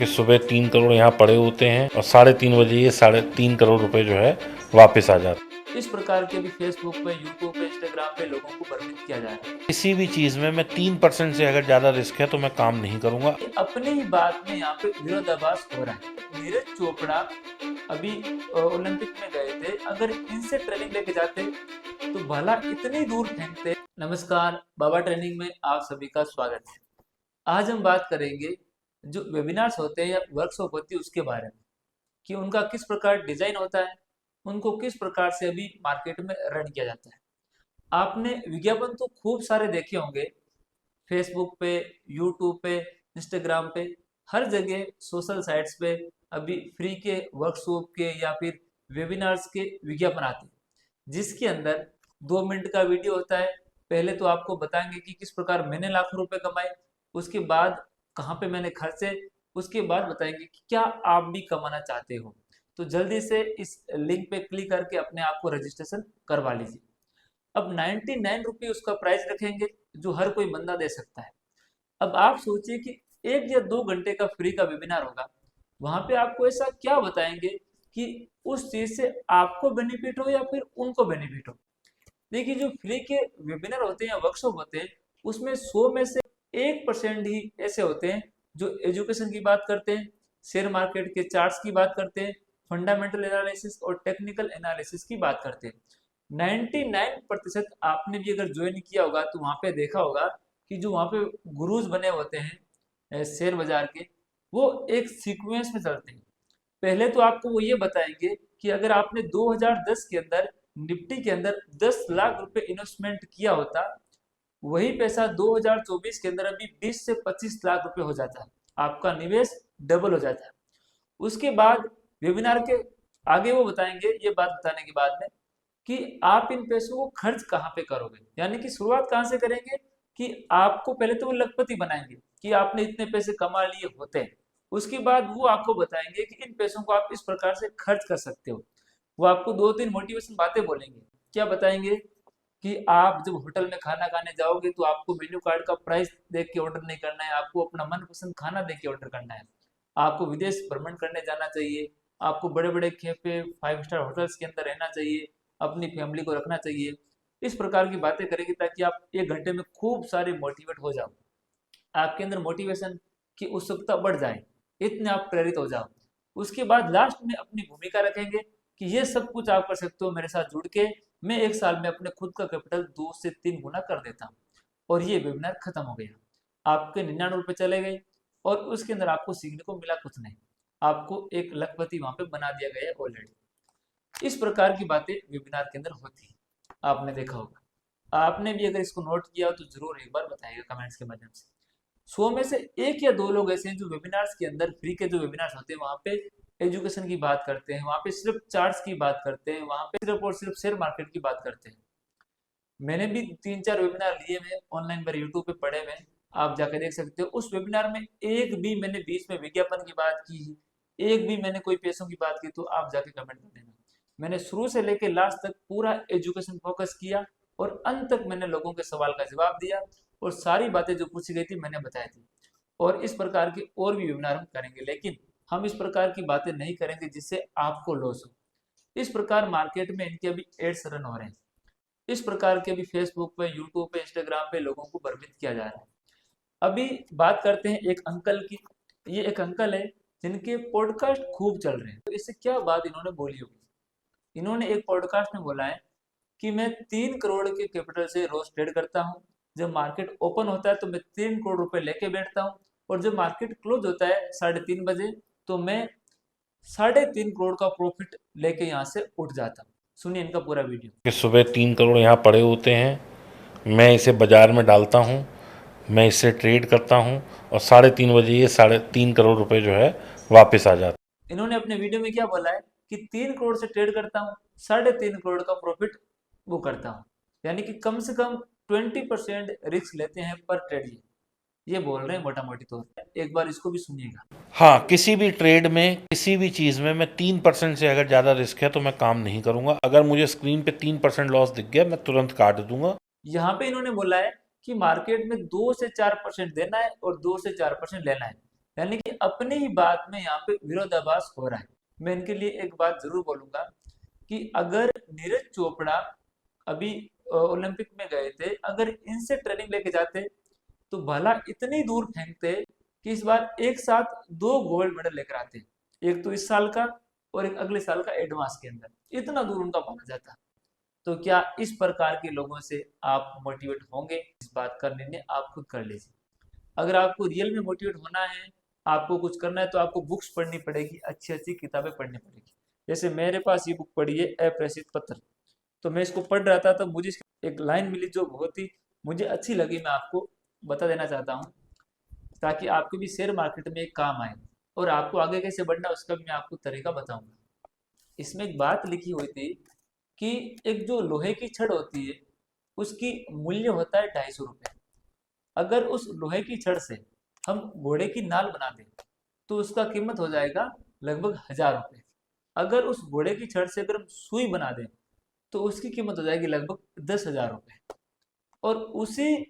कि सुबह 3 करोड़ यहाँ पड़े होते हैं और 3:30 बजे ये 3.5 करोड़ रुपए जो है वापस आ जाते हैं। इस प्रकार के भी फेसबुक पे, यूट्यूब पे, इंस्टाग्राम पे लोगों को भ्रमित किया जा रहा है। किसी भी चीज में मैं 3% से अगर ज्यादा रिस्क है तो मैं काम नहीं करूंगा। अपनी ही बात में यहाँ पे विरोधाभास हो रहा है। नीरज चोपड़ा अभी ओलंपिक में गए थे, अगर इनसे ट्रेनिंग लेके जाते तो भला इतनी दूर फेंकते। नमस्कार, बाबा ट्रेनिंग में आप सभी का स्वागत है। आज हम बात करेंगे जो वेबिनार्स होते हैं या वर्कशॉप होती है उसके बारे में, कि उनका किस प्रकार डिजाइन होता है, उनको किस प्रकार से अभी मार्केट में रन किया जाता है। आपने विज्ञापन तो खूब सारे देखे होंगे, फेसबुक पे, यूट्यूब पे, इंस्टाग्राम पे, हर जगह सोशल साइट्स पे अभी फ्री के वर्कशॉप के या फिर वेबिनार्स के विज्ञापन आते हैं, जिसके अंदर 2 मिनट का वीडियो होता है। पहले तो आपको बताएंगे कि किस प्रकार मैंने लाखों रुपए कमाए, उसके बाद कहाँ पे मैंने खर्चे, उसके बाद बताएंगे कि क्या आप भी कमाना चाहते हो तो जल्दी से इस लिंक पे क्लिक करके अपने आप को रजिस्ट्रेशन करवा लीजिए। अब 99 रुपये उसका प्राइस रखेंगे जो हर कोई बंदा दे सकता है। अब आप सोचिए कि 1 या 2 घंटे का फ्री का वेबिनार होगा, वहां पे आपको ऐसा क्या बताएंगे कि उस चीज से आपको बेनिफिट हो या फिर उनको बेनिफिट हो। देखिए, जो फ्री के वेबिनार होते हैं या वर्कशॉप होते हैं, उसमें 100 में से 1% ही ऐसे होते हैं जो एजुकेशन की बात करते हैं, शेयर मार्केट के चार्ट्स की बात करते हैं, फंडामेंटल एनालिसिस और टेक्निकल एनालिसिस की बात करते हैं। 99% आपने भी अगर ज्वाइन किया होगा तो वहां पे देखा होगा कि जो वहां पे गुरुज बने होते हैं शेयर बाजार के, वो एक सीक्वेंस में चलते हैं। पहले तो आपको वो ये बताएंगे कि अगर आपने 2010 के अंदर निफ्टी के अंदर 10 लाख रुपए इन्वेस्टमेंट किया होता, वही पैसा 2024 के अंदर अभी 20 से 25 लाख रुपए हो जाता है, आपका निवेश डबल हो जाता है। उसके बाद वेबिनार के आगे वो बताएंगे, ये बात बताने के बाद में, कि आप इन पैसों को खर्च कहाँ पे करोगे, यानी कि शुरुआत कहाँ से करेंगे, कि आपको पहले तो वो लखपति बनाएंगे कि आपने इतने पैसे कमा लिए होते हैं। उसके बाद वो आपको बताएंगे कि इन पैसों को आप इस प्रकार से खर्च कर सकते हो। वो आपको 2-3 मोटिवेशन बातें बोलेंगे। क्या बताएंगे कि आप जब होटल में खाना खाने जाओगे तो आपको मेन्यू कार्ड का प्राइस देख के ऑर्डर नहीं करना है, आपको अपना मनपसंद खाना देख के ऑर्डर करना है। आपको विदेश भ्रमण करने जाना चाहिए, आपको बड़े बड़े कैफे, 5 स्टार होटल्स के अंदर रहना चाहिए, अपनी फैमिली को रखना चाहिए। इस प्रकार की बातें करेंगे ताकि आप 1 घंटे में खूब सारे मोटिवेट हो जाओ, आपके अंदर मोटिवेशन की उत्सुकता बढ़ जाए, इतने आप प्रेरित हो जाओ। उसके बाद लास्ट में अपनी भूमिका रखेंगे कि ये सब कुछ आप कर सकते हो मेरे साथ जुड़ के, मैं 1 साल में अपने खुद का कैपिटल 2 से 3 गुना कर देता हूँ। और ये वेबिनार खत्म हो गया, आपके 99 रुपये चले गए और उसके अंदर आपको सीखने को मिला कुछ नहीं, आपको एक लखपति वहां पे बना दिया गया है ऑलरेडी। इस प्रकार की बातें वेबिनार के अंदर होती है, आपने देखा होगा। आपने भी अगर इसको नोट किया हो तो जरूर एक बार बताइएगा कमेंट्स के माध्यम से। 100 में से 1 या 2 लोग ऐसे हैं जो वेबिनार्स के अंदर, फ्री के जो वेबिनार्स होते हैं वहां पे एजुकेशन की बात करते हैं, वहां पे सिर्फ चार्ट्स की बात करते हैं, वहां पे सिर्फ और सिर्फ शेयर मार्केट की बात करते हैं। मैंने भी 3-4 वेबिनार लिए हुए ऑनलाइन पर, यूट्यूब पे पढ़े हुए, आप जाकर देख सकते हो। उस वेबिनार में एक भी मैंने बीच में विज्ञापन की बात की, एक भी मैंने कोई पैसों की बात की तो आप जाके कमेंट कर देना। मैंने शुरू से लेकर लास्ट तक पूरा एजुकेशन फोकस किया और अंत तक मैंने लोगों के सवाल का जवाब दिया और सारी बातें जो पूछी गई थी मैंने बताई थी। और इस प्रकार के और भी वेबिनार हम करेंगे, लेकिन हम इस प्रकार की बातें नहीं करेंगे जिससे आपको लॉस हो। इस प्रकार मार्केट में इनके अभी एड्स रन हो रहे हैं, इस प्रकार के भी फेसबुक पे, यूट्यूब पे, इंस्टाग्राम पे लोगों को भ्रमित किया जा रहा है। अभी बात करते हैं एक अंकल की। ये एक अंकल है जिनके पॉडकास्ट खूब चल रहे हैं। तो इससे क्या बात इन्होंने बोली होगी, इन्होंने एक पॉडकास्ट में बोला है कि मैं 3 करोड़ के कैपिटल से रोज ट्रेड करता हूँ, जब मार्केट ओपन होता है तो मैं 3 करोड़ रुपए लेके बैठता हूँ और जब मार्केट क्लोज होता है 3:30 बजे तो मैं 3.5 करोड़ का प्रॉफिट लेके यहाँ से उठ जाता हूँ। सुनिए इनका पूरा वीडियो। कि सुबह 3 करोड़ यहाँ पड़े होते हैं, मैं इसे बाजार में डालता हूँ, मैं इससे ट्रेड करता हूँ और 3:30 बजे ये 3.5 करोड़ रुपए जो है वापस आ जाता है। इन्होंने अपने वीडियो में क्या बोला है कि 3 करोड़ से ट्रेड करता हूँ, 3.5 करोड़ का प्रॉफिट वो करता हूँ, यानी कि कम से कम 20% रिस्क लेते हैं पर ट्रेड। ये बोल रहे हैं मोटा मोटी तौर पे, एक बार इसको भी सुनिएगा। हाँ, किसी भी ट्रेड में, किसी भी चीज़ में मैं 3% से अगर ज़्यादा रिस्क है तो मैं काम नहीं करूंगा। अगर मुझे स्क्रीन पे 3% लॉस दिख गया मैं तुरंत काट दूंगा। यहाँ पे इन्होंने बोला है कि मार्केट में 2 से 4% देना है और 2 से 4% लेना है, यानी कि अपनी ही बात में यहाँ पे विरोधाभास हो रहा है। मैं इनके लिए एक बात जरूर बोलूंगा कि अगर नीरज चोपड़ा अभी ओलंपिक में गए थे, अगर इनसे ट्रेनिंग लेके जाते तो भला इतनी दूर फेंकते कि इस बार एक साथ दो गोल्ड मेडल लेकर आते, एक तो इस साल का और एक अगले साल का एडवांस के अंदर, इतना दूर उनका माना जाता। तो क्या इस प्रकार के लोगों से आप मोटिवेट होंगे? इस बात का निर्णय आप खुद कर लीजिए। अगर आपको रियल में मोटिवेट होना है, आपको कुछ करना है, तो आपको बुक्स पढ़नी पड़ेगी, अच्छी अच्छी किताबें पढ़नी पड़ेगी। जैसे मेरे पास ये बुक पढ़ी है अप्रेषित पत्र, तो मैं इसको पढ़ रहा था तो मुझे एक लाइन मिली जो बहुत ही मुझे अच्छी लगी, मैं आपको बता देना चाहता हूँ, ताकि आपको भी शेयर मार्केट में एक काम आए और आपको आगे कैसे बढ़ना है उसका भी मैं आपको तरीका बताऊंगा। इसमें एक बात लिखी हुई थी कि एक जो लोहे की छड़ होती है उसकी मूल्य होता है 250 रुपये। अगर उस लोहे की छड़ से हम घोड़े की नाल बना दें तो उसका कीमत हो जाएगा लगभग 1000 रुपये। अगर उस घोड़े की छड़ से अगर हम सुई बना दें तो उसकी कीमत हो जाएगी लगभग 10,000 रुपये। और उसी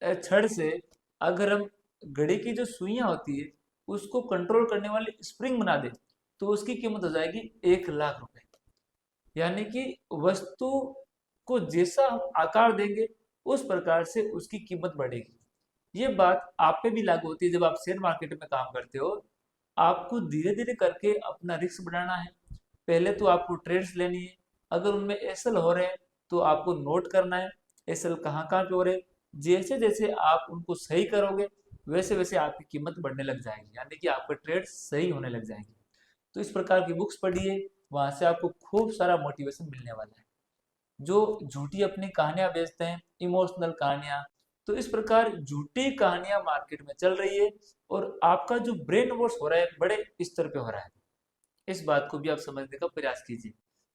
छड़ से अगर हम घड़ी की जो सुइयां होती है उसको कंट्रोल करने वाली स्प्रिंग बना दें तो उसकी कीमत हो जाएगी 1,00,000 रुपये। यानी कि वस्तु को जैसा हम आकार देंगे उस प्रकार से उसकी कीमत बढ़ेगी। ये बात आप पे भी लागू होती है जब आप शेयर मार्केट में काम करते हो। आपको धीरे धीरे करके अपना रिस्क बढ़ाना है। पहले तो आपको ट्रेड्स लेनी है, अगर उनमें एसएल हो रहे हैं तो आपको नोट करना है एसएल कहाँ कहाँ पे हो रहे हैं। जैसे जैसे आप उनको सही करोगे वैसे वैसे आपकी कीमत बढ़ने लग जाएगी, यानी कि आपका ट्रेड सही होने लग जाएगी। तो इस प्रकार की बुक्स पढ़िए, वहां से आपको खूब सारा मोटिवेशन मिलने वाला है। जो झूठी अपनी कहानियां बेचते हैं, इमोशनल कहानियां, तो इस प्रकार झूठी कहानियां मार्केट में चल रही है और आपका जो ब्रेन वॉश हो रहा है बड़े स्तर पे हो रहा है। इस बात को भी आप समझने का प्रयास कीजिए।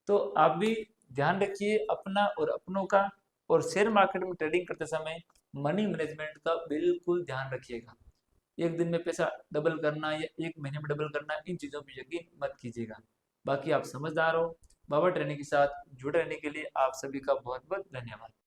तो आप भी ध्यान रखिए अपना और अपनों का, और शेयर मार्केट में ट्रेडिंग करते समय मनी मैनेजमेंट का बिल्कुल ध्यान रखिएगा। एक दिन में पैसा डबल करना या एक महीने में डबल करना, इन चीज़ों पर यकीन मत कीजिएगा। बाकी आप समझदार हो। बाबा ट्रेनिंग के साथ जुड़े रहने के लिए आप सभी का बहुत बहुत धन्यवाद।